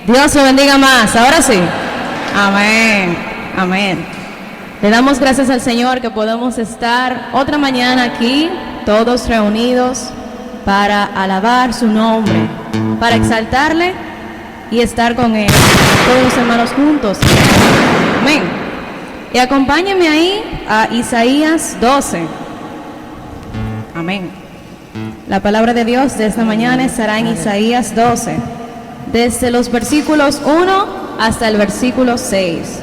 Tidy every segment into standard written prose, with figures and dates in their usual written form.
Dios lo bendiga más. Ahora sí. Amén. Amén. Le damos gracias al Señor que podemos estar otra mañana aquí, todos reunidos para alabar su nombre, para exaltarle y estar con Él, todos los hermanos juntos. Amén. Y acompáñenme ahí a Isaías 12. Amén. La palabra de Dios de esta mañana estará en Isaías 12, desde los versículos 1 hasta el versículo 6.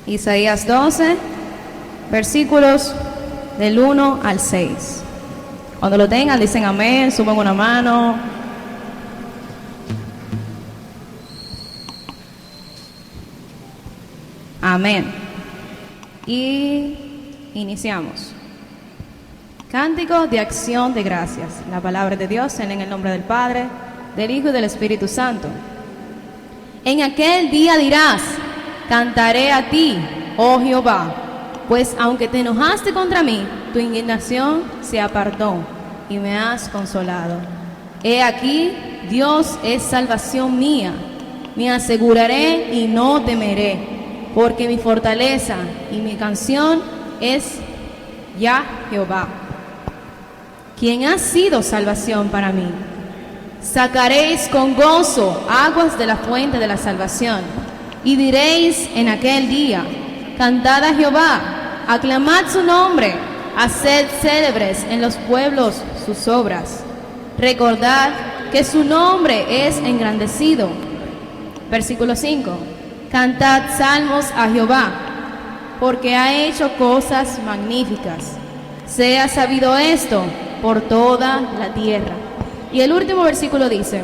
Isaías 12, versículos del 1 al 6. Cuando lo tengan, dicen amén, suban una mano. Amén. Y iniciamos. Cántico de acción de gracias. La palabra de Dios en el nombre del Padre, del Hijo y del Espíritu Santo. En aquel día dirás: cantaré a ti, oh Jehová, pues aunque te enojaste contra mí, tu indignación se apartó y me has consolado. He aquí, Dios es salvación mía, me aseguraré y no temeré, porque mi fortaleza y mi canción es ya Jehová, quien ha sido salvación para mí. Sacaréis con gozo aguas de la fuente de la salvación, y diréis en aquel día: cantad a Jehová, aclamad su nombre, haced célebres en los pueblos sus obras. Recordad que su nombre es engrandecido. Versículo 5. Cantad salmos a Jehová, porque ha hecho cosas magníficas. Sea sabido esto por toda la tierra. Y el último versículo dice: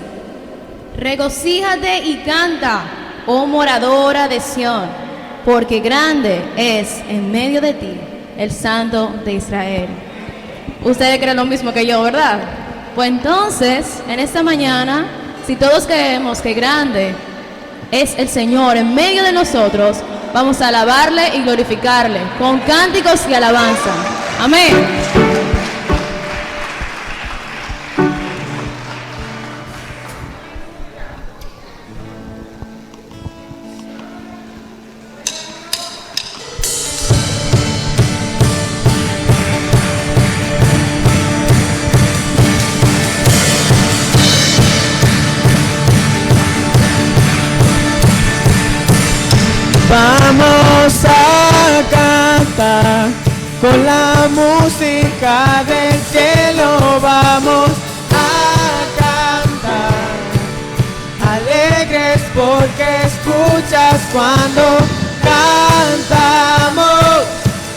regocíjate y canta, oh moradora de Sión, porque grande es en medio de ti el Santo de Israel. Ustedes creen lo mismo que yo, ¿verdad? Pues entonces, en esta mañana, si todos creemos que grande es el Señor en medio de nosotros, vamos a alabarle y glorificarle con cánticos y alabanza. Amén. Vamos a cantar con la música del cielo, vamos a cantar alegres porque escuchas cuando cantamos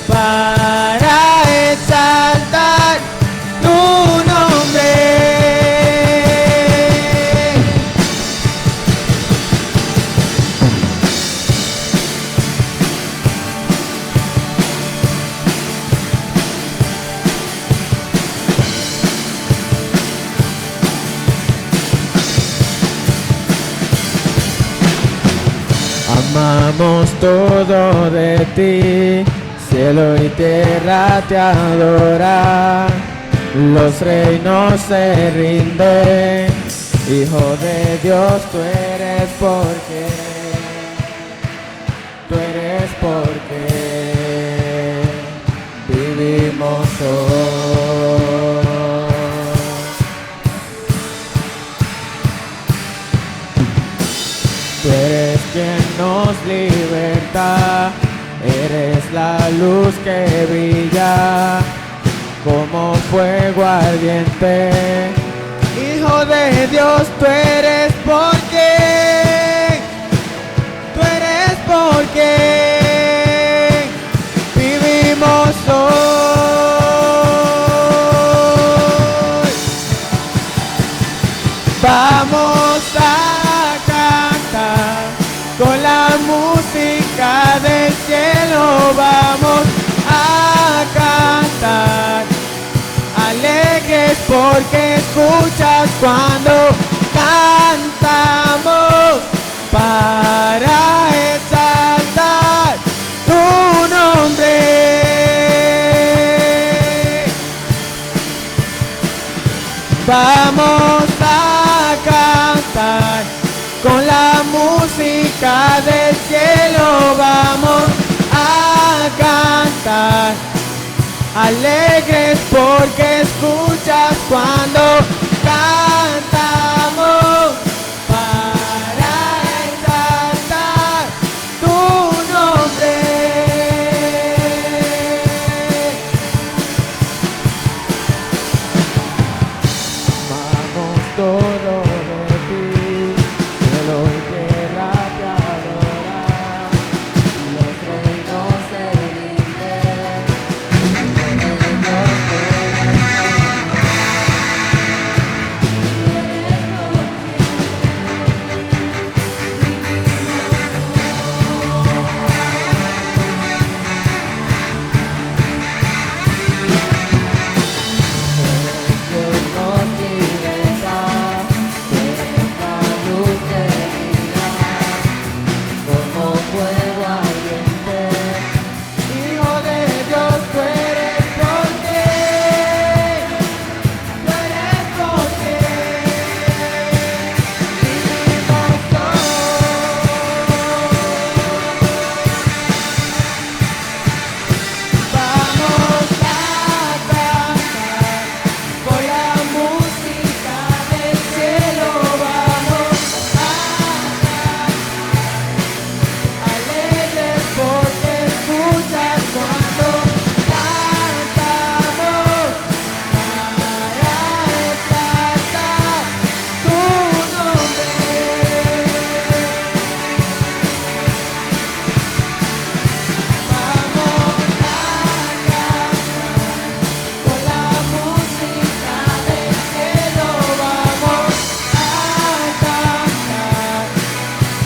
para exaltar tu nombre. Amamos todo de ti, cielo y tierra te adoran, los reinos se rinden, Hijo de Dios tú eres porque vivimos hoy. Tú eres quien nos liberta, eres la luz que brilla como fuego ardiente. Hijo de Dios, tú eres porque vivimos hoy. Vamos a cantar con la música del cielo, vamos a cantar alegres porque escuchas cuando cantamos para exaltar tu nombre. Vamos a cantar con la música del cielo. Vamos a cantar alegres porque escuchas cuando cantamos para exaltar tu nombre. Vamos todo de ti, cielo y tierra te adoran, los reinos se rinden, Hijo de Dios, tú eres porque, tú eres porque vivimos Vamos a cantar con la música del cielo. Vamos a cantar alegres porque escuchas cuando cantamos para exaltar tu nombre. Vamos a cantar con la música del cielo. Vamos a cantar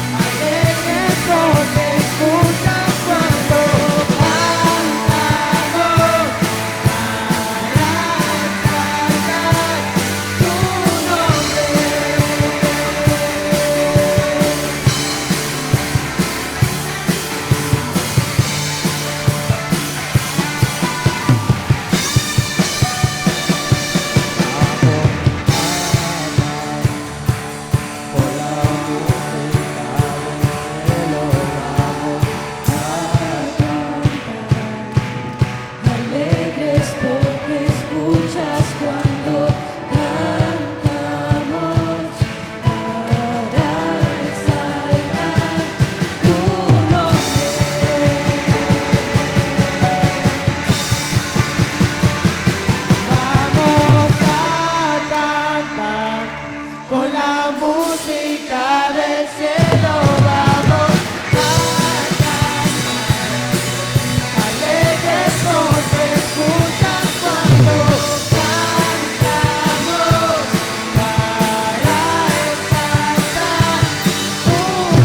alegres porque escuchas cuando cantamos para exaltar tu nombre. Alegres porque escuchas cuando cantamos para exaltar tu nombre. Vamos a cantar con la música del cielo. Vamos a cantar alegres porque escuchas cuando cantamos para exaltar tu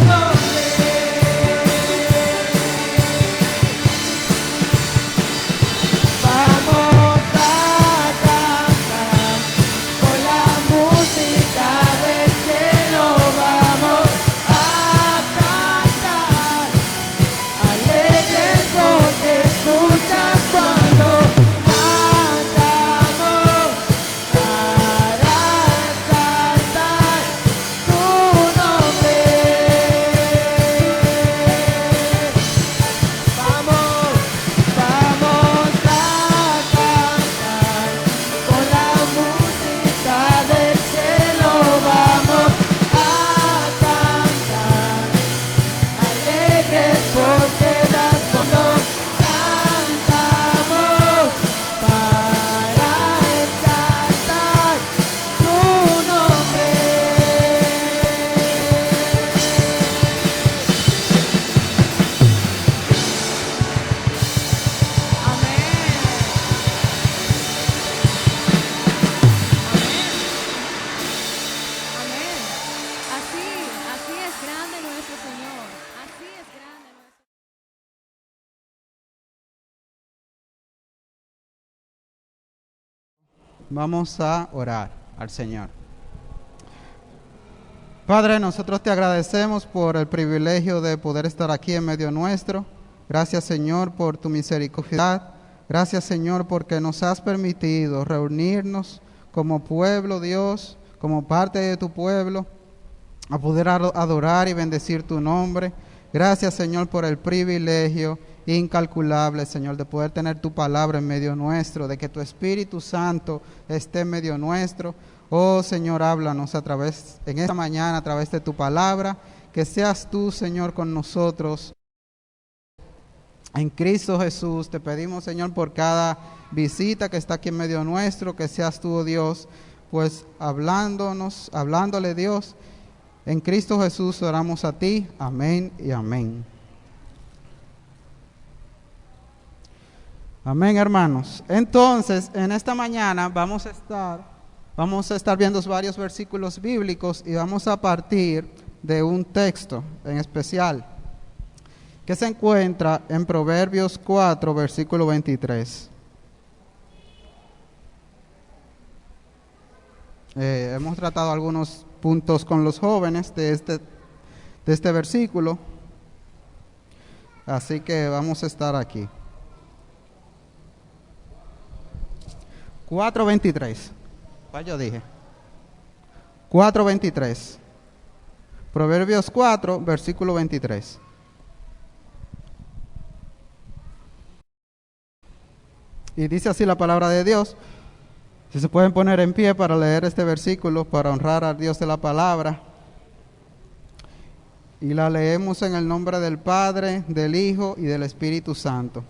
nombre. Vamos a cantar con la música del cielo. Vamos a cantar alegres porque escuchas cuando cantamos para exaltar tu nombre. Vamos a cantar con la música del cielo. Vamos a cantar alegres porque das cuando cantamos para exaltar tu nombre. Amén. Así es grande nuestro Señor. Así es grande nuestro Vamos a orar al Señor. Padre, nosotros te agradecemos por el privilegio de poder estar aquí en medio nuestro. Gracias, Señor, por tu misericordia. Gracias, Señor, porque nos has permitido reunirnos como pueblo, Dios, como parte de tu pueblo, a poder adorar y bendecir tu nombre. Gracias, Señor, por el privilegio incalculable, Señor, de poder tener tu palabra en medio nuestro, de que tu Espíritu Santo esté en medio nuestro. Oh, Señor, háblanos en esta mañana a través de tu palabra, que seas tú, Señor, con nosotros. En Cristo Jesús te pedimos, Señor, por cada visita que está aquí en medio nuestro, que seas tú, oh Dios, pues hablándole, Dios. En Cristo Jesús oramos a ti. Amén y amén. Amén, hermanos. Entonces, en esta mañana vamos a estar viendo varios versículos bíblicos y vamos a partir de un texto en especial que se encuentra en Proverbios 4, versículo 23. Hemos tratado algunos puntos con los jóvenes de este versículo, así que vamos a estar aquí. 4:23. ¿Cuál yo dije? 4:23. Proverbios 4, versículo 23. Y dice así la palabra de Dios. Si se pueden poner en pie para leer este versículo, para honrar al Dios de la palabra. Y la leemos en el nombre del Padre, del Hijo y del Espíritu Santo.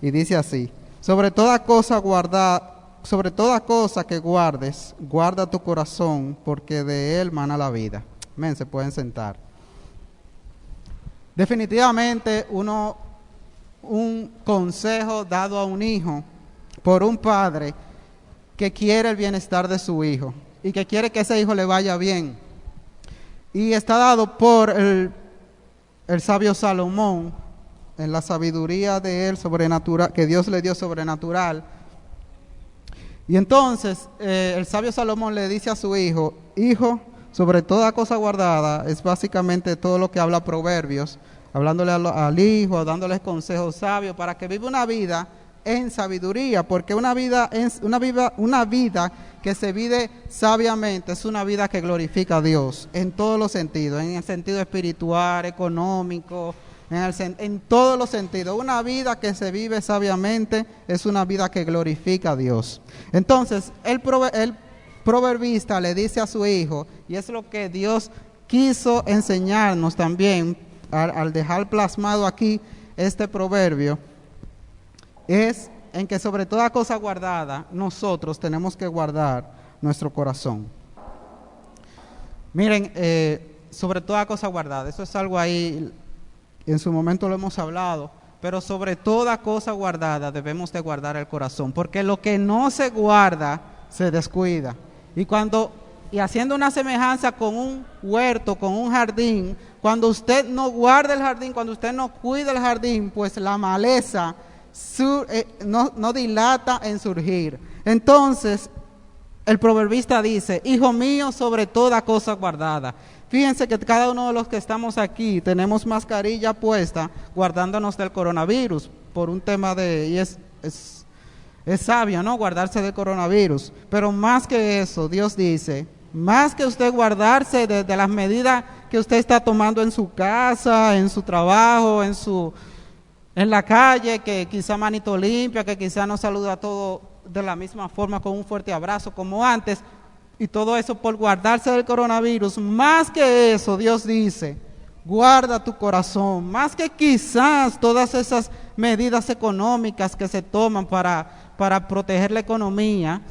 Y dice así: sobre toda cosa que guardes, guarda tu corazón, porque de él mana la vida. Amén, se pueden sentar. Definitivamente un consejo dado a un hijo por un padre que quiere el bienestar de su hijo y que quiere que ese hijo le vaya bien. Y está dado por el sabio Salomón, en la sabiduría de él sobrenatural, que Dios le dio sobrenatural. Y entonces el sabio Salomón le dice a su hijo: hijo, sobre toda cosa guardada, es básicamente todo lo que habla Proverbios, hablándole al hijo, dándole consejos sabios para que viva una vida en sabiduría, porque una vida que se vive sabiamente es una vida que glorifica a Dios en todos los sentidos, en el sentido espiritual, económico, en todos los sentidos. Una vida que se vive sabiamente es una vida que glorifica a Dios. Entonces, el proverbista le dice a su hijo, y es lo que Dios quiso enseñarnos también al dejar plasmado aquí este proverbio, es en que sobre toda cosa guardada, nosotros tenemos que guardar nuestro corazón. Miren, sobre toda cosa guardada, eso es algo ahí, en su momento lo hemos hablado, pero sobre toda cosa guardada debemos de guardar el corazón, porque lo que no se guarda se descuida. Y haciendo una semejanza con un huerto, con un jardín, cuando usted no guarda el jardín, cuando usted no cuida el jardín, pues la maleza no dilata en surgir. Entonces, el proverbista dice: hijo mío, sobre toda cosa guardada. Fíjense que cada uno de los que estamos aquí tenemos mascarilla puesta, guardándonos del coronavirus, por un tema y es sabio, ¿no?, guardarse del coronavirus. Pero más que eso, Dios dice, más que usted guardarse de las medidas que usted está tomando en su casa, en su trabajo, en la calle, que quizá manito limpia, que quizá no saluda a todos de la misma forma con un fuerte abrazo como antes, y todo eso por guardarse del coronavirus. Más que eso, Dios dice, guarda tu corazón, más que quizás todas esas medidas económicas que se toman para proteger la economía.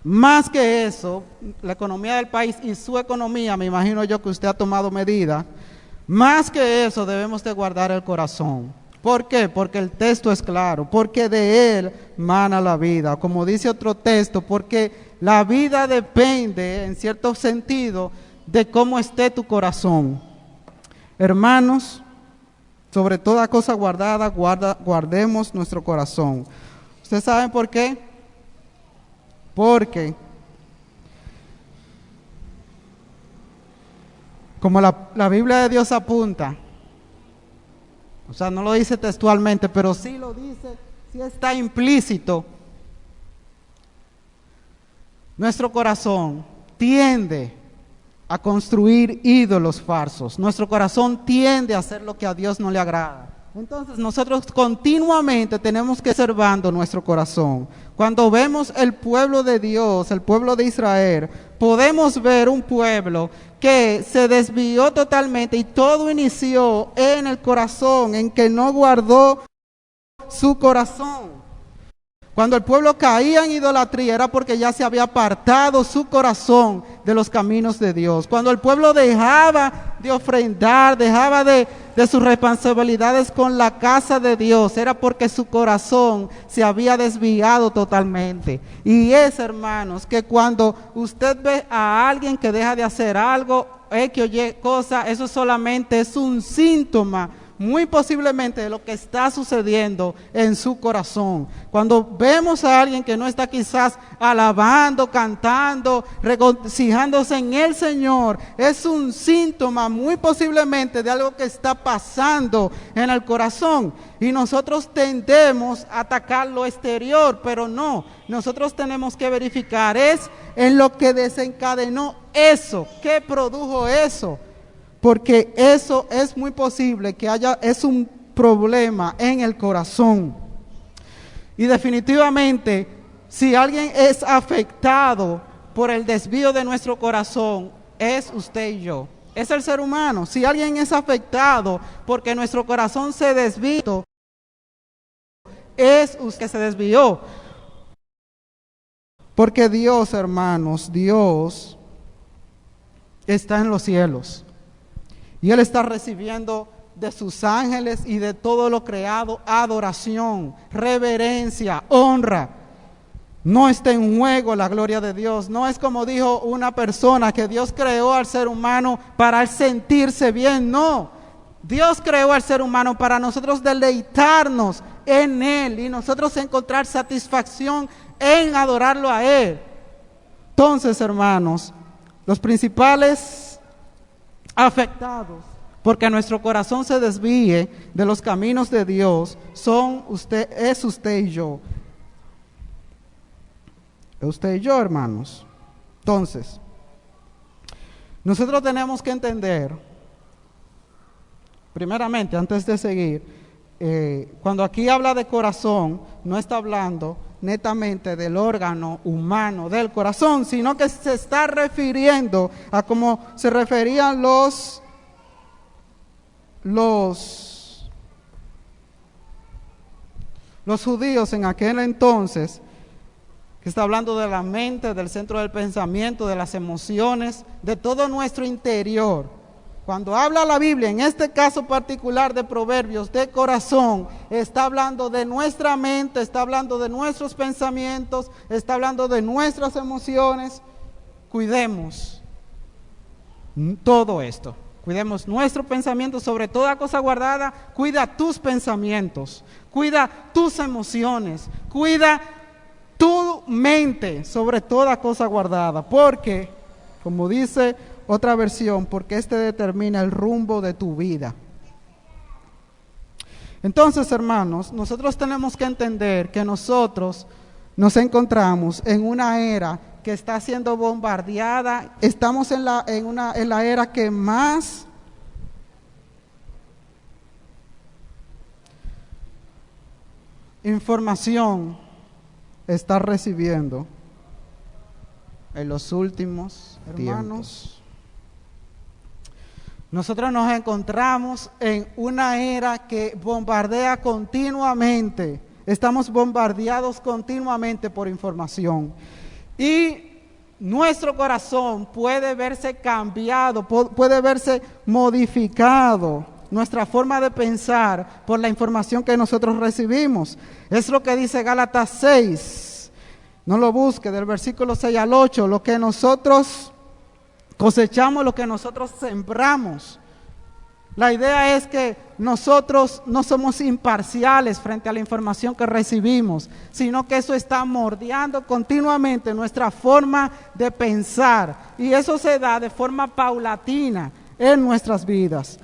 Más que eso, la economía del país y su economía, me imagino yo que usted ha tomado medidas. Más que eso, debemos de guardar el corazón. ¿Por qué? Porque el texto es claro, porque de él mana la vida. Como dice otro texto, porque la vida depende, en cierto sentido, de cómo esté tu corazón. Hermanos, sobre toda cosa guardada, guardemos nuestro corazón. ¿Ustedes saben por qué? Porque, como la Biblia de Dios apunta, o sea, no lo dice textualmente, pero sí lo dice, sí está implícito, nuestro corazón tiende a construir ídolos falsos. Nuestro corazón tiende a hacer lo que a Dios no le agrada. Entonces nosotros continuamente tenemos que observando nuestro corazón. Cuando vemos el pueblo de Dios, el pueblo de Israel, podemos ver un pueblo que se desvió totalmente y todo inició en el corazón, en que no guardó su corazón. Cuando el pueblo caía en idolatría era porque ya se había apartado su corazón de los caminos de Dios. Cuando el pueblo dejaba de ofrendar, dejaba de sus responsabilidades con la casa de Dios, era porque su corazón se había desviado totalmente. Y es, hermanos, que cuando usted ve a alguien que deja de hacer algo, que oye cosa, eso solamente es un síntoma muy posiblemente de lo que está sucediendo en su corazón. Cuando vemos a alguien que no está quizás alabando, cantando, regocijándose en el Señor, es un síntoma muy posiblemente de algo que está pasando en el corazón. Y nosotros tendemos a atacar lo exterior, pero no. Nosotros tenemos que verificar es en lo que desencadenó eso, qué produjo eso. Porque eso es muy posible que es un problema en el corazón. Y definitivamente, si alguien es afectado por el desvío de nuestro corazón, es usted y yo. Es el ser humano. Si alguien es afectado porque nuestro corazón se desvió, es usted que se desvió. Porque Dios, hermanos, Dios está en los cielos. Y Él está recibiendo de sus ángeles y de todo lo creado adoración, reverencia, honra. No está en juego la gloria de Dios. No es como dijo una persona que Dios creó al ser humano para él sentirse bien. No, Dios creó al ser humano para nosotros deleitarnos en Él y nosotros encontrar satisfacción en adorarlo a Él. Entonces, hermanos, los principales afectados porque nuestro corazón se desvíe de los caminos de Dios es usted y yo. Usted y yo, hermanos. Entonces, nosotros tenemos que entender, primeramente, antes de seguir, cuando aquí habla de corazón, no está hablando netamente del órgano humano del corazón, sino que se está refiriendo a cómo se referían los judíos en aquel entonces, que está hablando de la mente, del centro del pensamiento, de las emociones, de todo nuestro interior. Cuando habla la Biblia, en este caso particular de Proverbios, de corazón, está hablando de nuestra mente, está hablando de nuestros pensamientos, está hablando de nuestras emociones. Cuidemos todo esto. Cuidemos nuestro pensamiento sobre toda cosa guardada. Cuida tus pensamientos, cuida tus emociones, cuida tu mente sobre toda cosa guardada. Porque, como dice otra versión, porque este determina el rumbo de tu vida. Entonces, hermanos, nosotros tenemos que entender que nosotros nos encontramos en una era que está siendo bombardeada. Estamos en la era que más información está recibiendo en los últimos hermanos. Nosotros nos encontramos en una era que bombardea continuamente. Estamos bombardeados continuamente por información. Y nuestro corazón puede verse cambiado, puede verse modificado, nuestra forma de pensar por la información que nosotros recibimos. Es lo que dice Gálatas 6. No lo busque, del versículo 6 al 8. Lo que nosotros cosechamos, lo que nosotros sembramos. La idea es que nosotros no somos imparciales frente a la información que recibimos, sino que eso está moldeando continuamente nuestra forma de pensar, y eso se da de forma paulatina en nuestras vidas.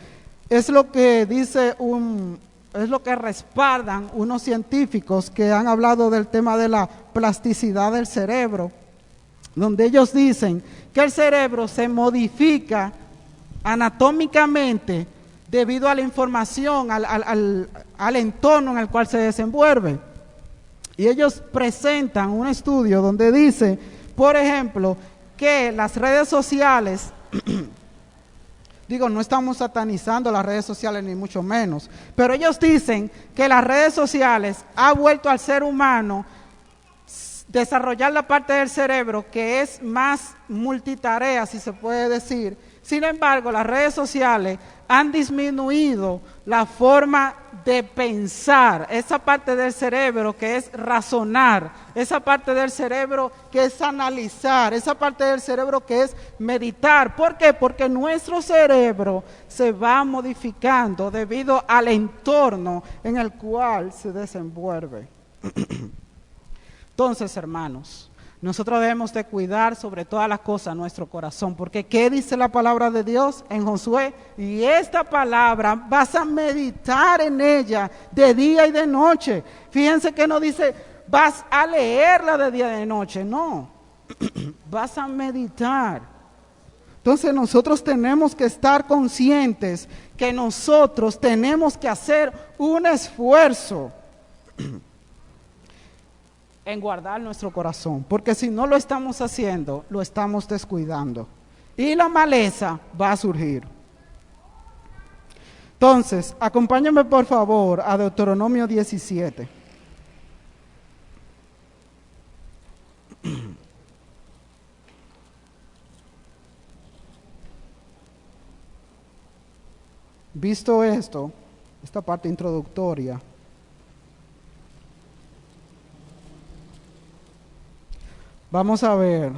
Es lo que es lo que respaldan unos científicos que han hablado del tema de la plasticidad del cerebro. donde ellos dicen que el cerebro se modifica anatómicamente debido a la información, al entorno en el cual se desenvuelve. Y ellos presentan un estudio donde dice, por ejemplo, que las redes sociales, digo, no estamos satanizando las redes sociales ni mucho menos, pero ellos dicen que las redes sociales ha vuelto al ser humano desarrollar la parte del cerebro que es más multitarea, si se puede decir. Sin embargo, las redes sociales han disminuido la forma de pensar, esa parte del cerebro que es razonar, esa parte del cerebro que es analizar, esa parte del cerebro que es meditar. ¿Por qué? Porque nuestro cerebro se va modificando debido al entorno en el cual se desenvuelve. Entonces, hermanos, nosotros debemos de cuidar sobre todas las cosas nuestro corazón, porque ¿qué dice la palabra de Dios en Josué? Y esta palabra vas a meditar en ella de día y de noche. Fíjense que no dice vas a leerla de día y de noche, no, vas a meditar. Entonces nosotros tenemos que estar conscientes que nosotros tenemos que hacer un esfuerzo en guardar nuestro corazón, porque si no lo estamos haciendo, lo estamos descuidando y la maleza va a surgir. Entonces, acompáñenme por favor a Deuteronomio 17. Visto esto, esta parte introductoria, vamos a ver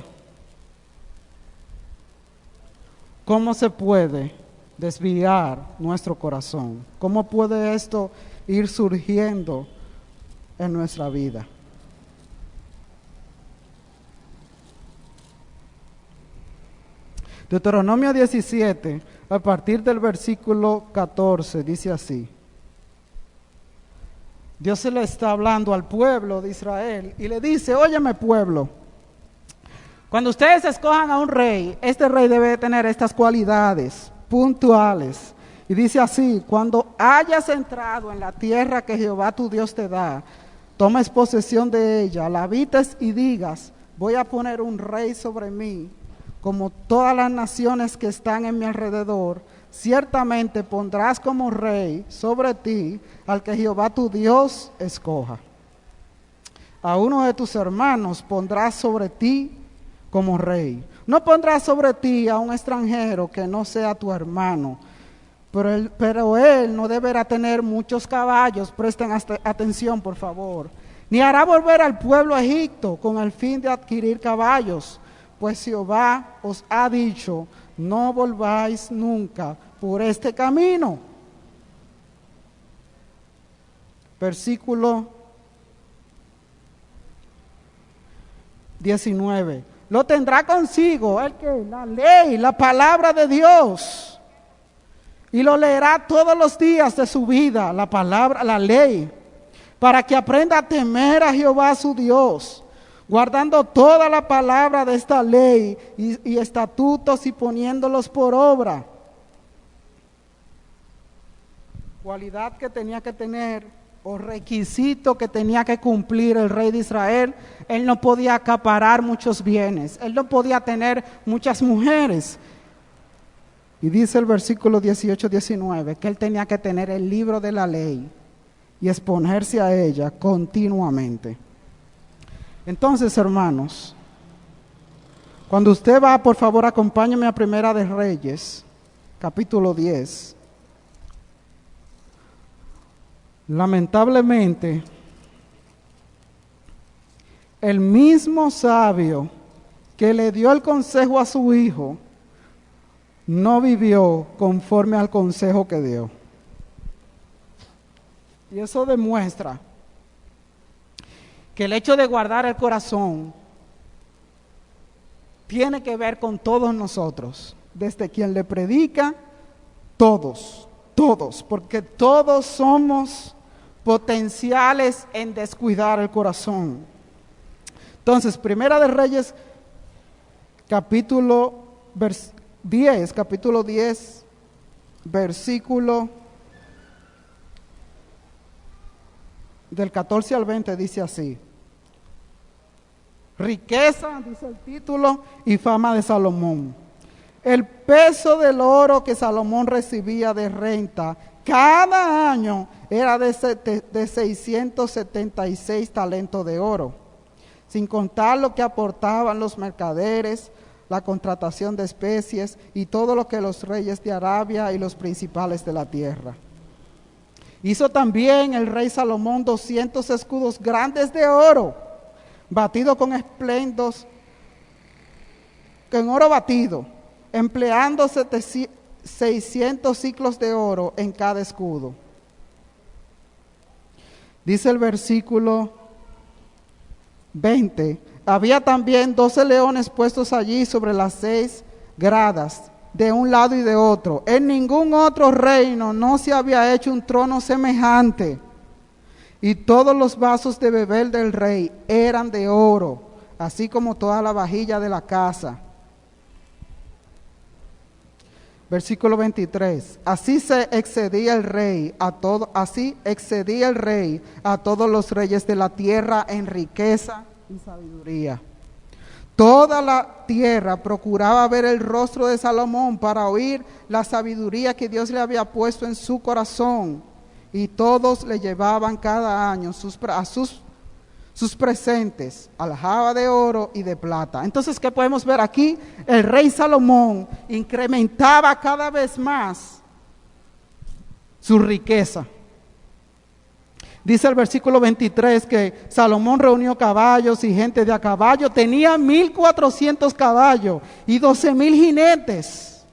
cómo se puede desviar nuestro corazón, cómo puede esto ir surgiendo en nuestra vida. Deuteronomio 17, a partir del versículo 14, dice así. Dios se le está hablando al pueblo de Israel y le dice, óyeme pueblo, cuando ustedes escojan a un rey, este rey debe tener estas cualidades puntuales. Y dice así, cuando hayas entrado en la tierra que Jehová tu Dios te da, tomes posesión de ella, la habites y digas, voy a poner un rey sobre mí, como todas las naciones que están en mi alrededor, ciertamente pondrás como rey sobre ti al que Jehová tu Dios escoja. A uno de tus hermanos pondrás sobre ti como rey. No pondrás sobre ti a un extranjero que no sea tu hermano, pero él no deberá tener muchos caballos, presten atención por favor, ni hará volver al pueblo a Egipto con el fin de adquirir caballos, pues Jehová os ha dicho, no volváis nunca por este camino. Versículo 19. Lo tendrá consigo el que la ley, la palabra de Dios, y lo leerá todos los días de su vida, la palabra, la ley, para que aprenda a temer a Jehová su Dios, guardando toda la palabra de esta ley y estatutos y poniéndolos por obra. Cualidad que tenía que tener o requisito que tenía que cumplir el rey de Israel: él no podía acaparar muchos bienes, él no podía tener muchas mujeres. Y dice el versículo 18-19 que él tenía que tener el libro de la ley y exponerse a ella continuamente. Entonces, hermanos, cuando usted va, por favor, acompáñeme a Primera de Reyes, capítulo 10. Lamentablemente, el mismo sabio que le dio el consejo a su hijo no vivió conforme al consejo que dio. Y eso demuestra que el hecho de guardar el corazón tiene que ver con todos nosotros, desde quien le predica, todos, porque todos somos potenciales en descuidar el corazón. Entonces, Primera de Reyes, capítulo 10, versículo del 14 al 20 dice así: riqueza, dice el título, y fama de Salomón. El peso del oro que Salomón recibía de renta cada año era de 676 talentos de oro, sin contar lo que aportaban los mercaderes, la contratación de especies y todo lo que los reyes de Arabia y los principales de la tierra. Hizo también el rey Salomón 200 escudos grandes de oro, batido con esplendos, en oro batido, empleando 600 ciclos de oro en cada escudo. Dice el versículo 20: había también 12 leones puestos allí sobre las 6 gradas, de un lado y de otro. En ningún otro reino no se había hecho un trono semejante. Y todos los vasos de beber del rey eran de oro, así como toda la vajilla de la casa. Versículo 23. Así excedía el rey a todos los reyes de la tierra en riqueza y sabiduría. Toda la tierra procuraba ver el rostro de Salomón para oír la sabiduría que Dios le había puesto en su corazón, y todos le llevaban cada año sus presentes, aljaba de oro y de plata. Entonces, ¿qué podemos ver aquí? El rey Salomón incrementaba cada vez más su riqueza. Dice el versículo 23 que Salomón reunió caballos y gente de a caballo. Tenía 1,400 caballos y 12,000 jinetes.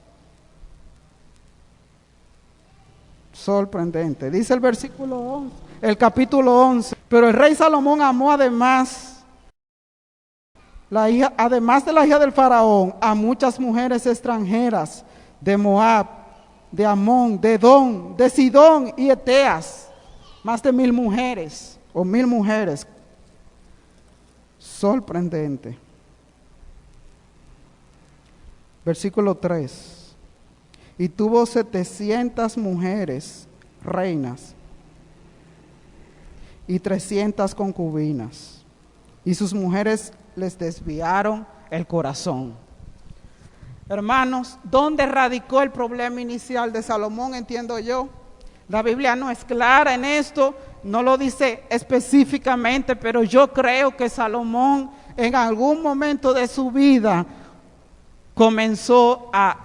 Sorprendente. Dice el versículo 11, el capítulo 11. Pero el rey Salomón amó además de la hija del faraón, a muchas mujeres extranjeras de Moab, de Amón, de Edom, de Sidón y Eteas. Más de 1,000 mujeres, o 1,000 mujeres. Sorprendente. Versículo 3. Y tuvo 700 mujeres reinas y 300 concubinas. Y sus mujeres les desviaron el corazón. Hermanos, ¿dónde radicó el problema inicial de Salomón? Entiendo yo. La Biblia no es clara en esto, no lo dice específicamente, pero yo creo que Salomón en algún momento de su vida comenzó a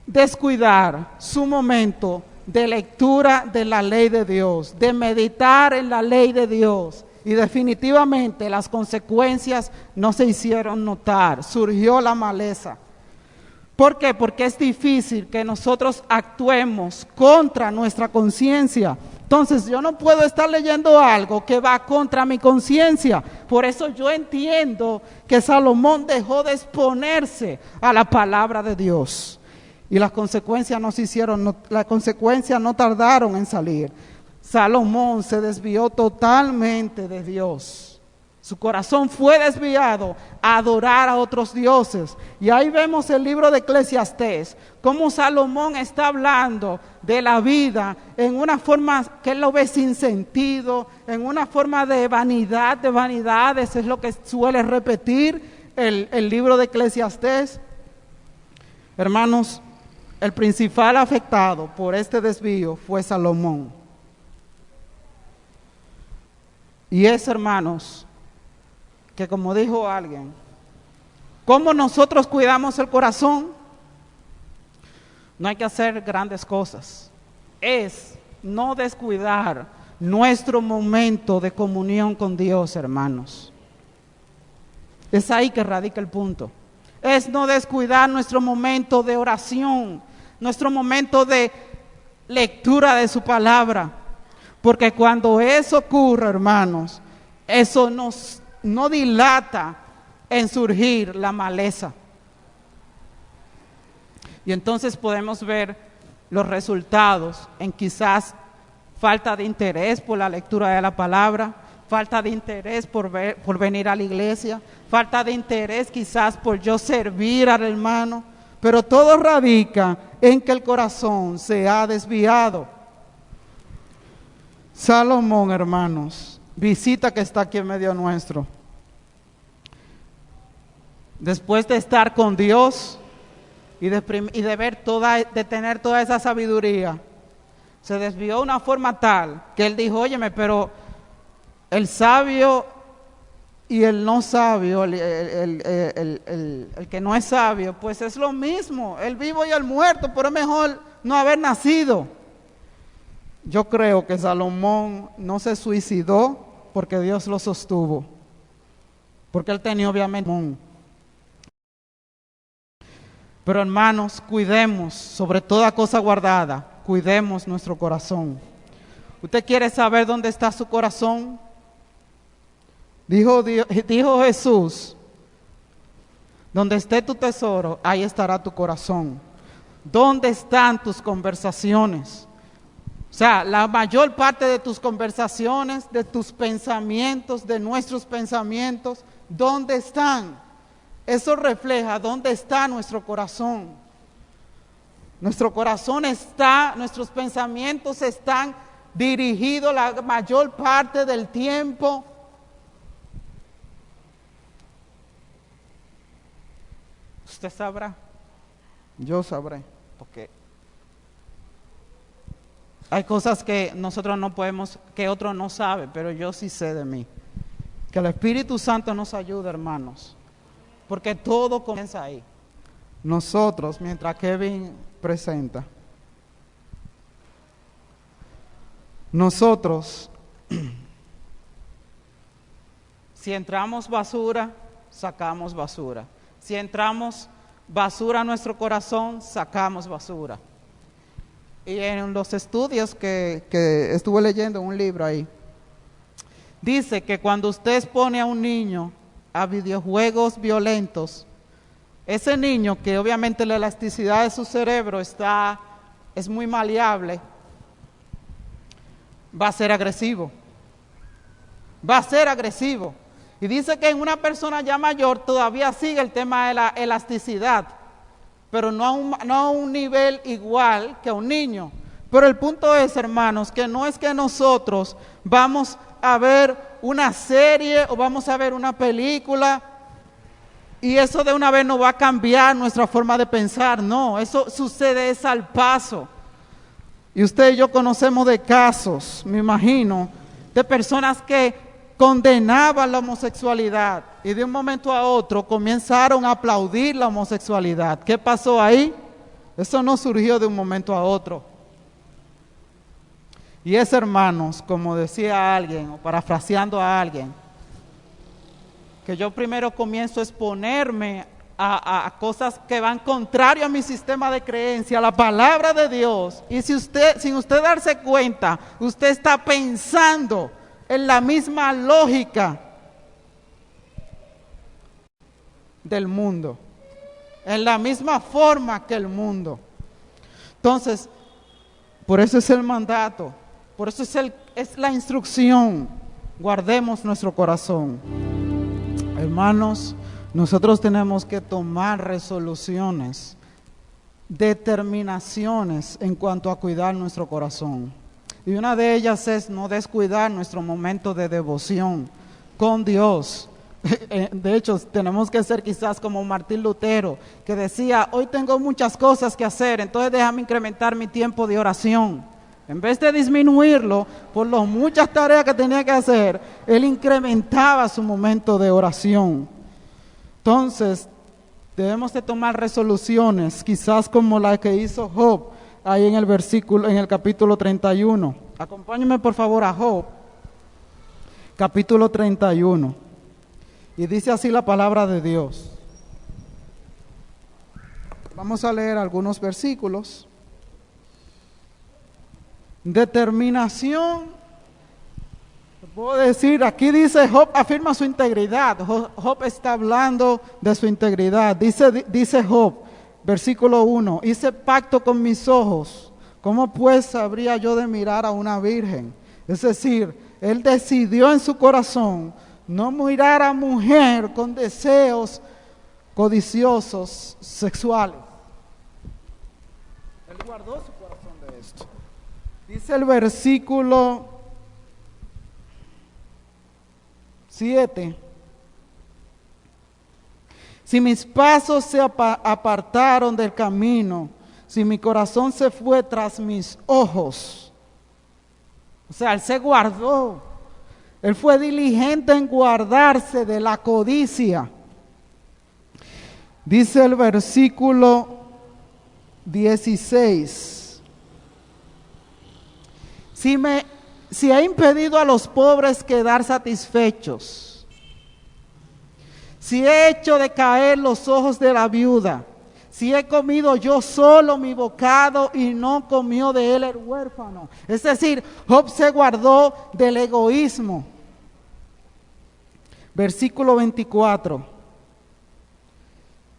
descuidar su momento de lectura de la ley de Dios, de meditar en la ley de Dios. Y definitivamente las consecuencias no se hicieron notar, surgió la maleza. ¿Por qué? Porque es difícil que nosotros actuemos contra nuestra conciencia. Entonces yo no puedo estar leyendo algo que va contra mi conciencia. Por eso yo entiendo que Salomón dejó de exponerse a la palabra de Dios. Y las consecuencias no tardaron en salir. Salomón se desvió totalmente de Dios. Su corazón fue desviado a adorar a otros dioses. Y ahí vemos el libro de Eclesiastés, cómo Salomón está hablando de la vida en una forma que él lo ve sin sentido, en una forma de vanidad, de vanidades, es lo que suele repetir el libro de Eclesiastés. Hermanos, el principal afectado por este desvío fue Salomón. Y es, hermanos, que como dijo alguien, ¿cómo nosotros cuidamos el corazón? No hay que hacer grandes cosas. Es no descuidar nuestro momento de comunión con Dios, hermanos. Es ahí que radica el punto. Es no descuidar nuestro momento de oración, nuestro momento de lectura de su palabra. Porque cuando eso ocurre, hermanos, eso no dilata en surgir la maleza. Y entonces podemos ver los resultados en quizás falta de interés por la lectura de la palabra, falta de interés por venir a la iglesia, falta de interés quizás por yo servir al hermano, pero todo radica en que el corazón se ha desviado. Salomón, hermanos, visita que está aquí en medio nuestro. Después de estar con Dios y de ver de tener toda esa sabiduría, se desvió de una forma tal que él dijo, óyeme, pero el sabio y el no sabio, el que no es sabio, pues es lo mismo, el vivo y el muerto, pero es mejor no haber nacido. Yo creo que Salomón no se suicidó porque Dios lo sostuvo, porque él tenía obviamente. Pero hermanos, cuidemos sobre toda cosa guardada, cuidemos nuestro corazón. ¿Usted quiere saber dónde está su corazón? Dijo Jesús, donde esté tu tesoro, ahí estará tu corazón. ¿Dónde están tus conversaciones? O sea, la mayor parte de tus conversaciones, de tus pensamientos, de nuestros pensamientos, ¿dónde están? Eso refleja dónde está nuestro corazón. Nuestro corazón está, nuestros pensamientos están dirigidos la mayor parte del tiempo. Usted sabrá, yo sabré, porque hay cosas que nosotros no podemos, que otro no sabe, pero yo sí sé de mí. Que el Espíritu Santo nos ayude, hermanos, porque todo comienza ahí. Nosotros, mientras Kevin presenta, nosotros, si entramos basura, sacamos basura. Si entramos basura a nuestro corazón, sacamos basura. Y en los estudios que estuve leyendo un libro ahí, dice que cuando usted expone a un niño a videojuegos violentos, ese niño, que obviamente la elasticidad de su cerebro es muy maleable, va a ser agresivo. Va a ser agresivo. Y dice que en una persona ya mayor todavía sigue el tema de la elasticidad, pero no a un nivel igual que a un niño. Pero el punto es, hermanos, que no es que nosotros vamos a ver una serie o vamos a ver una película y eso de una vez no va a cambiar nuestra forma de pensar. No, eso sucede es al paso. Y usted y yo conocemos de casos, me imagino, de personas que condenaban la homosexualidad y de un momento a otro comenzaron a aplaudir la homosexualidad. ¿Qué pasó ahí? Eso no surgió de un momento a otro. Y es, hermanos, como decía alguien, o parafraseando a alguien, que yo primero comienzo a exponerme a cosas que van contrario a mi sistema de creencia, a la palabra de Dios, y si usted, sin usted darse cuenta, usted está pensando en la misma lógica del mundo, en la misma forma que el mundo. Entonces, por eso es el mandato, por eso es la instrucción. Guardemos nuestro corazón. Hermanos, nosotros tenemos que tomar resoluciones, determinaciones en cuanto a cuidar nuestro corazón. Y una de ellas es no descuidar nuestro momento de devoción con Dios. De hecho, tenemos que ser quizás como Martín Lutero, que decía, hoy tengo muchas cosas que hacer, entonces déjame incrementar mi tiempo de oración. En vez de disminuirlo por las muchas tareas que tenía que hacer, él incrementaba su momento de oración. Entonces, debemos de tomar resoluciones, quizás como la que hizo Job, ahí en el capítulo 31. Acompáñenme por favor a Job, capítulo 31. Y dice así la palabra de Dios. Vamos a leer algunos versículos. Determinación. Puedo decir, aquí dice Job afirma su integridad. Job está hablando de su integridad. Dice Job, versículo 1, hice pacto con mis ojos, ¿cómo pues habría yo de mirar a una virgen? Es decir, él decidió en su corazón no mirar a mujer con deseos codiciosos sexuales. Él guardó su corazón de esto. Dice el versículo 7. Si mis pasos se apartaron del camino, si mi corazón se fue tras mis ojos. O sea, él se guardó. Él fue diligente en guardarse de la codicia. Dice el versículo 16. Si he impedido a los pobres quedar satisfechos, si he hecho decaer los ojos de la viuda, si he comido yo solo mi bocado y no comió de él el huérfano. Es decir, Job se guardó del egoísmo. Versículo 24.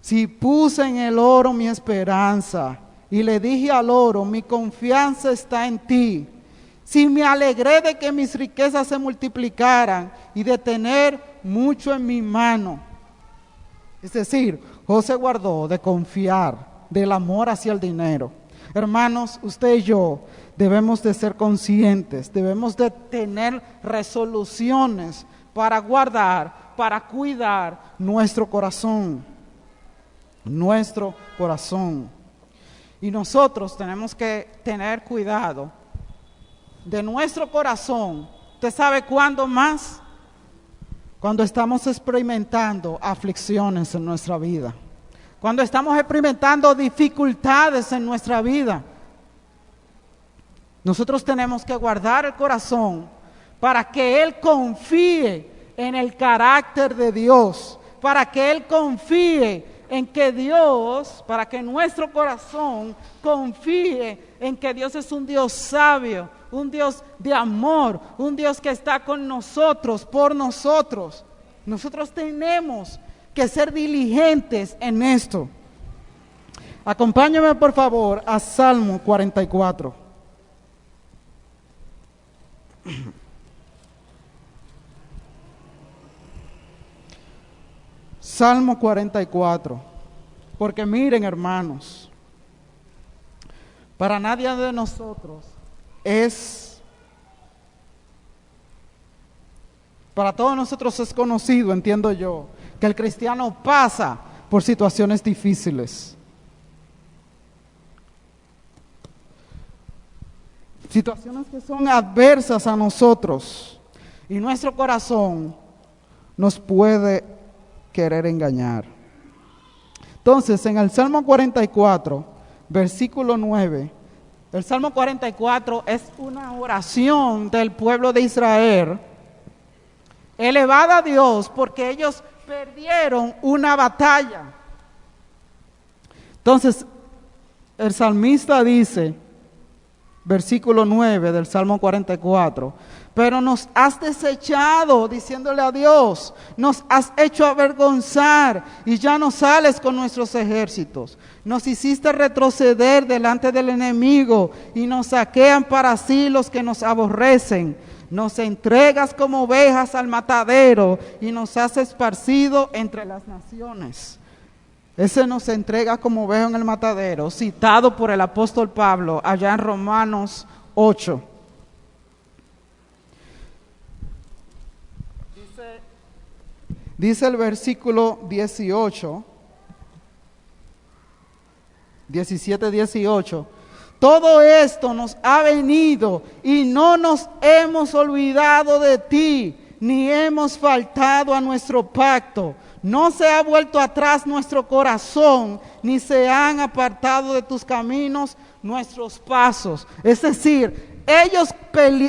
Si puse en el oro mi esperanza y le dije al oro, mi confianza está en ti. Si me alegré de que mis riquezas se multiplicaran y de tener mucho en mi mano. Es decir, Job se guardó de confiar, del amor hacia el dinero. Hermanos, usted y yo debemos de ser conscientes, debemos de tener resoluciones para guardar, para cuidar nuestro corazón. Nuestro corazón. Y nosotros tenemos que tener cuidado de nuestro corazón. ¿Usted sabe cuándo más? Cuando estamos experimentando aflicciones en nuestra vida. Cuando estamos experimentando dificultades en nuestra vida. Nosotros tenemos que guardar el corazón para que Él confíe en el carácter de Dios. Para que Él confíe en que Dios, para que nuestro corazón confíe en que Dios es un Dios sabio, un Dios de amor, un Dios que está con nosotros, por nosotros. Nosotros tenemos que ser diligentes en esto. Acompáñame por favor a Salmo 44. Salmo 44, porque miren hermanos, para nadie de nosotros para todos nosotros es conocido, entiendo yo, que el cristiano pasa por situaciones difíciles. Situaciones que son adversas a nosotros y nuestro corazón nos puede querer engañar. Entonces, en el Salmo 44, versículo 9, el Salmo 44 es una oración del pueblo de Israel, elevada a Dios porque ellos perdieron una batalla. Entonces, el salmista dice, versículo 9 del Salmo 44, pero nos has desechado, diciéndole a Dios, nos has hecho avergonzar y ya no sales con nuestros ejércitos. Nos hiciste retroceder delante del enemigo y nos saquean para sí los que nos aborrecen. Nos entregas como ovejas al matadero y nos has esparcido entre las naciones. Ese nos entrega como ovejas en el matadero, citado por el apóstol Pablo allá en Romanos 8. Dice el versículo 18, 17-18, todo esto nos ha venido y no nos hemos olvidado de ti, ni hemos faltado a nuestro pacto. No se ha vuelto atrás nuestro corazón, ni se han apartado de tus caminos nuestros pasos. Es decir, ellos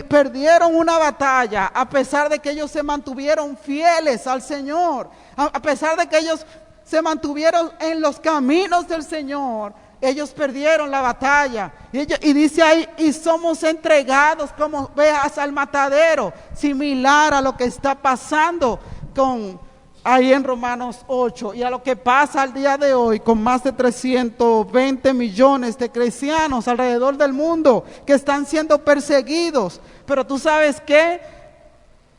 perdieron una batalla a pesar de que ellos se mantuvieron fieles al Señor, a pesar de que ellos se mantuvieron en los caminos del Señor. Ellos perdieron la batalla y dice ahí, y somos entregados como ovejas al matadero, similar a lo que está pasando ahí en Romanos 8 y a lo que pasa al día de hoy con más de 320 millones de cristianos alrededor del mundo que están siendo perseguidos. Pero tú sabes qué,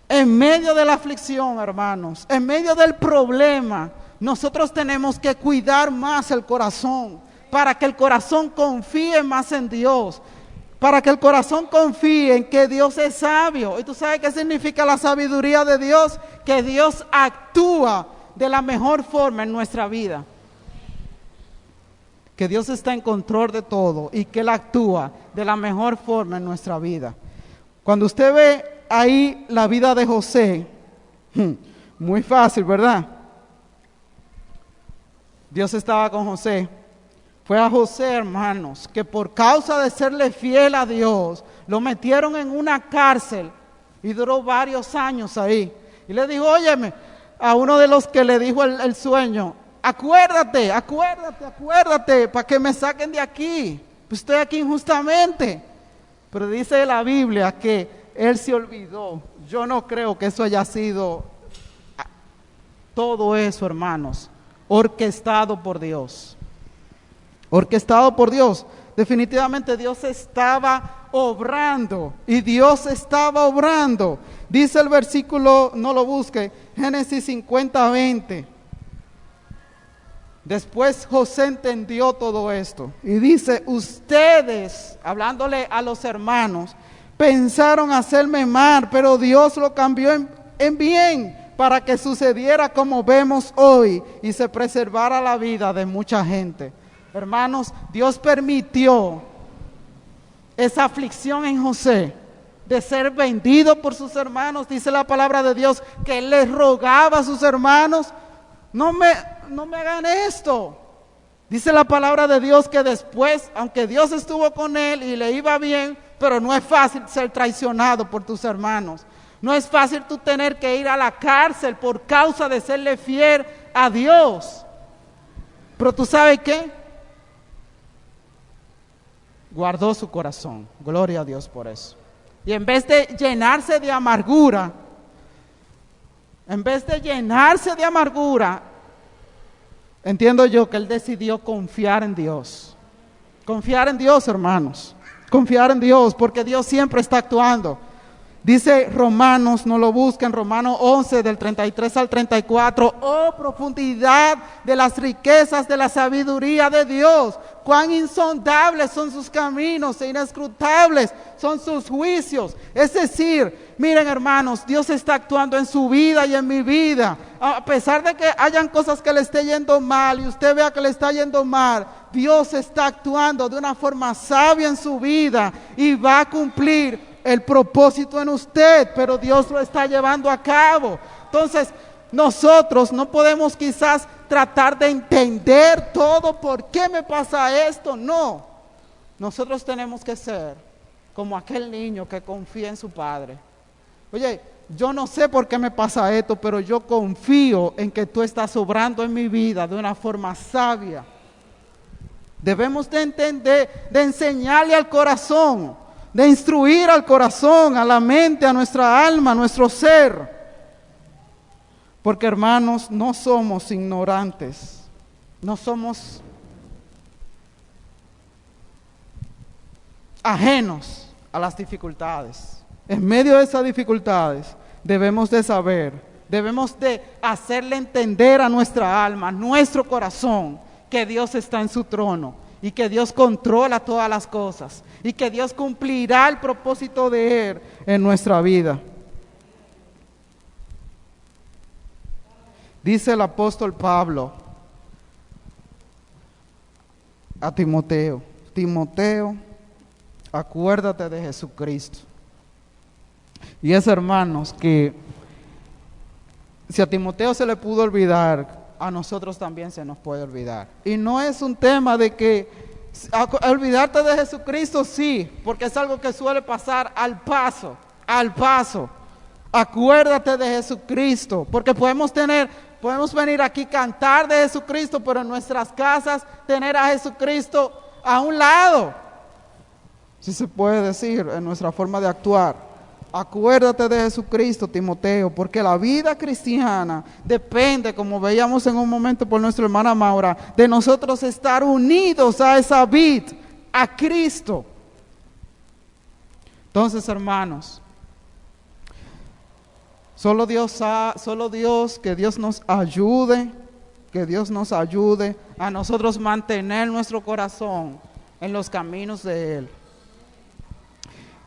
En medio de la aflicción, hermanos, en medio del problema, nosotros tenemos que cuidar más el corazón, para que el corazón confíe más en Dios, para que el corazón confíe en que Dios es sabio. ¿Y tú sabes qué significa la sabiduría de Dios? Que Dios actúa de la mejor forma en nuestra vida. Que Dios está en control de todo y que Él actúa de la mejor forma en nuestra vida. Cuando usted ve ahí la vida de José, muy fácil, ¿verdad? Dios estaba con José. Fue a José, hermanos, que por causa de serle fiel a Dios, lo metieron en una cárcel y duró varios años ahí. Y le dijo, óyeme, a uno de los que le dijo el sueño, acuérdate, para que me saquen de aquí. Pues estoy aquí injustamente. Pero dice la Biblia que él se olvidó. Yo no creo que eso haya sido todo eso, hermanos, orquestado por Dios. Orquestado por Dios. Definitivamente Dios estaba obrando. Y Dios estaba obrando. Dice el versículo, no lo busque, Génesis 50:20. Después José entendió todo esto. Y dice, ustedes, hablándole a los hermanos, pensaron hacerme mal, pero Dios lo cambió en bien, para que sucediera como vemos hoy y se preservara la vida de mucha gente. Hermanos, Dios permitió esa aflicción en José de ser vendido por sus hermanos. Dice la palabra de Dios que él les rogaba a sus hermanos, no me hagan esto. Dice la palabra de Dios que después, aunque Dios estuvo con él y le iba bien, pero no es fácil ser traicionado por tus hermanos. No es fácil tú tener que ir a la cárcel por causa de serle fiel a Dios. Pero tú sabes qué, guardó su corazón. Gloria a Dios por eso. Y en vez de llenarse de amargura, entiendo yo que él decidió confiar en Dios. Confiar en Dios, hermanos. Confiar en Dios, porque Dios siempre está actuando. Dice Romanos, no lo busquen, Romanos 11 del 33 al 34. Oh, profundidad de las riquezas de la sabiduría de Dios. Cuán insondables son sus caminos e inescrutables son sus juicios. Es decir, miren, hermanos, Dios está actuando en su vida y en mi vida. A pesar de que hayan cosas que le esté yendo mal y usted vea que le está yendo mal, Dios está actuando de una forma sabia en su vida y va a cumplir el propósito en usted, pero Dios lo está llevando a cabo. Entonces, nosotros no podemos quizás tratar de entender todo, ¿por qué me pasa esto? No, nosotros tenemos que ser como aquel niño que confía en su padre. Oye, yo no sé por qué me pasa esto, pero yo confío en que tú estás obrando en mi vida de una forma sabia. Debemos de entender, de enseñarle al corazón, de instruir al corazón, a la mente, a nuestra alma, a nuestro ser. Porque, hermanos, no somos ignorantes, no somos ajenos a las dificultades. En medio de esas dificultades debemos de saber, debemos de hacerle entender a nuestra alma, a nuestro corazón, que Dios está en su trono y que Dios controla todas las cosas y que Dios cumplirá el propósito de Él en nuestra vida. Dice el apóstol Pablo a Timoteo, Timoteo, acuérdate de Jesucristo. Y es, hermanos, que si a Timoteo se le pudo olvidar, a nosotros también se nos puede olvidar. Y no es un tema de que olvidarte de Jesucristo, sí, porque es algo que suele pasar al paso. Acuérdate de Jesucristo, porque podemos venir aquí cantar de Jesucristo, pero en nuestras casas tener a Jesucristo a un lado, si se puede decir, en nuestra forma de actuar. Acuérdate de Jesucristo, Timoteo, porque la vida cristiana depende, como veíamos en un momento por nuestra hermana Maura, de nosotros estar unidos a esa vid, a Cristo. Entonces, hermanos, Solo Dios, que Dios nos ayude, a nosotros mantener nuestro corazón en los caminos de Él.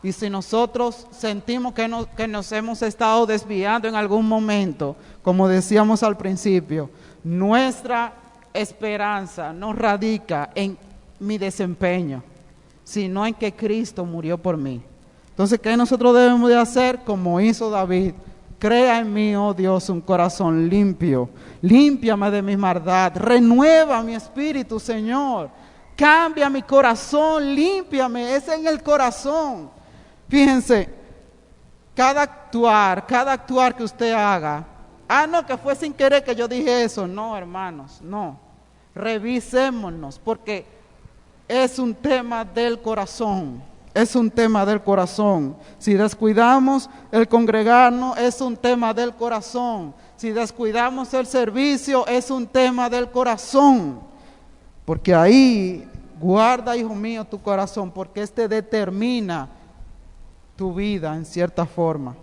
Y si nosotros sentimos que nos hemos estado desviando en algún momento, como decíamos al principio, nuestra esperanza no radica en mi desempeño, sino en que Cristo murió por mí. Entonces, ¿qué nosotros debemos de hacer? Como hizo David: crea en mí, oh Dios, un corazón limpio, límpiame de mi maldad, renueva mi espíritu, Señor, cambia mi corazón, límpiame, es en el corazón. Fíjense, cada actuar que usted haga, no, que fue sin querer que yo dije eso, no, hermanos, no, revisémonos, porque es un tema del corazón. Es un tema del corazón. Si descuidamos el congregarnos, es un tema del corazón. Si descuidamos el servicio, es un tema del corazón. Porque ahí, guarda, hijo mío, tu corazón, porque este determina tu vida en cierta forma.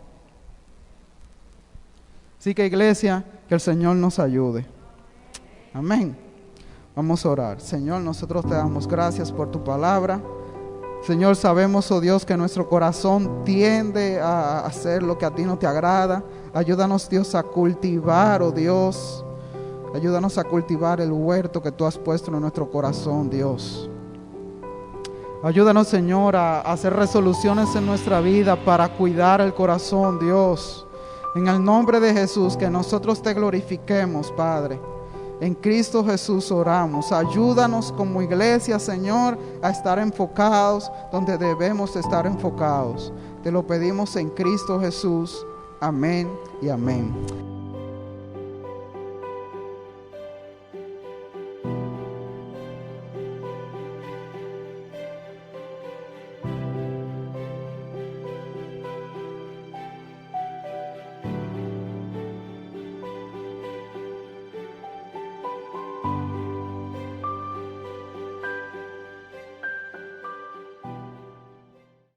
Así que, iglesia, que el Señor nos ayude. Amén. Vamos a orar. Señor, nosotros te damos gracias por tu palabra. Señor, sabemos, oh Dios, que nuestro corazón tiende a hacer lo que a ti no te agrada. Ayúdanos, Dios, a cultivar, oh Dios. Ayúdanos a cultivar el huerto que tú has puesto en nuestro corazón, Dios. Ayúdanos, Señor, a hacer resoluciones en nuestra vida para cuidar el corazón, Dios. En el nombre de Jesús, que nosotros te glorifiquemos, Padre. En Cristo Jesús oramos. Ayúdanos como iglesia, Señor, a estar enfocados donde debemos estar enfocados. Te lo pedimos en Cristo Jesús. Amén y amén.